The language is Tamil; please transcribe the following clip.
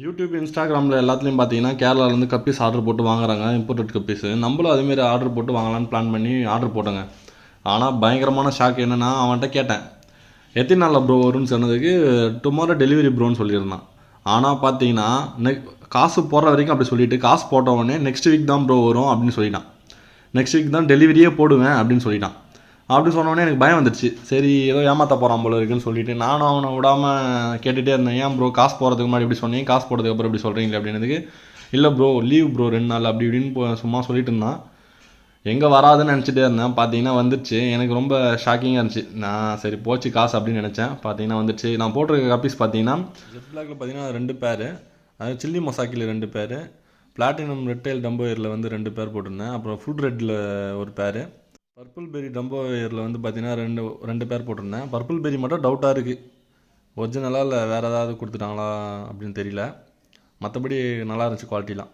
யூடியூப் இன்ஸ்டாகிராமில் எல்லாத்துலேயும் பார்த்தீங்கன்னா கேரளாவிலேருந்து கப்பீஸ் ஆர்டர் போட்டு வாங்குறாங்க, இம்போர்ட்டட் கப்பீஸு. நம்மளும் அதுமாரி ஆர்டர் போட்டு வாங்கலான்னு பிளான் பண்ணி ஆர்டர் போட்டோங்க. ஆனால் பயங்கரமான ஷாக் என்னென்னா, அவன்கிட்ட கேட்டேன் எத்தனை நாளில் ப்ரோ வரும்னு சொன்னதுக்கு டுமாரோ டெலிவரி ப்ரோன்னு சொல்லியிருந்தான். ஆனால் பார்த்தீங்கன்னா காசு போடுற வரைக்கும் அப்படி சொல்லிவிட்டு காசு போட்ட உடனே நெக்ஸ்ட் வீக் தான் ப்ரோ வரும் அப்படின்னு சொல்லிட்டான். நெக்ஸ்ட் வீக் தான் டெலிவரியே போடுவேன் அப்படின்னு சொல்லிட்டான். அப்படி சொன்னோடனே எனக்கு பயம் வந்துடுச்சு. சரி ஏதோ ஏமாற்ற போகிறான் போல இருக்குன்னு சொல்லிட்டு நானும் அவனை விடாமல் கேட்டுகிட்டே இருந்தேன். ஏன் ப்ரோ காசு போகிறதுக்கு முன்னாடி இப்படி சொன்னீங்க, காசு போடுறதுக்கு அப்புறம் இப்படி சொல்கிறீங்களே அப்படின்னதுக்கு, இல்லை ப்ரோ லீவ் ப்ரோ 2 நாள் அப்படி இப்படின்னு சும்மா சொல்லிட்டு இருந்தான். எங்கே வராதுன்னு நினச்சிட்டே இருந்தேன். பார்த்தீங்கன்னா வந்துடுச்சு. எனக்கு ரொம்ப ஷாக்கிங்காக இருந்துச்சு. நான் சரி போச்சு காசு அப்படின்னு நினச்சேன். பார்த்தீங்கன்னா வந்துடுச்சு. நான் போட்டிருக்க கப்பீஸ் பார்த்தீங்கன்னா ஜெட் பிளாக்ல பார்த்தீங்கன்னா 2 பேர், அது சில்லி மொசாக்கில் 2 பேர், பிளாட்டினம் ரெட்டைல் டம்போயரில் வந்து 2 பேர் போட்டிருந்தேன். அப்புறம் ஃபுட் ரெட்டில் ஒரு பேர், பர்பிள் பெரி டம்போயரில் வந்து பார்த்தீங்கன்னா ரெண்டு பேர் போட்டிருந்தேன். பர்பிள் பெரி மட்டும் டவுட்டாக இருக்குது, ஒரிஜினலாக இல்லை வேறு ஏதாவது கொடுத்துட்டாங்களா அப்படின்னு தெரியல. மற்றபடி நல்லா இருந்துச்சு குவாலிட்டிலாம்.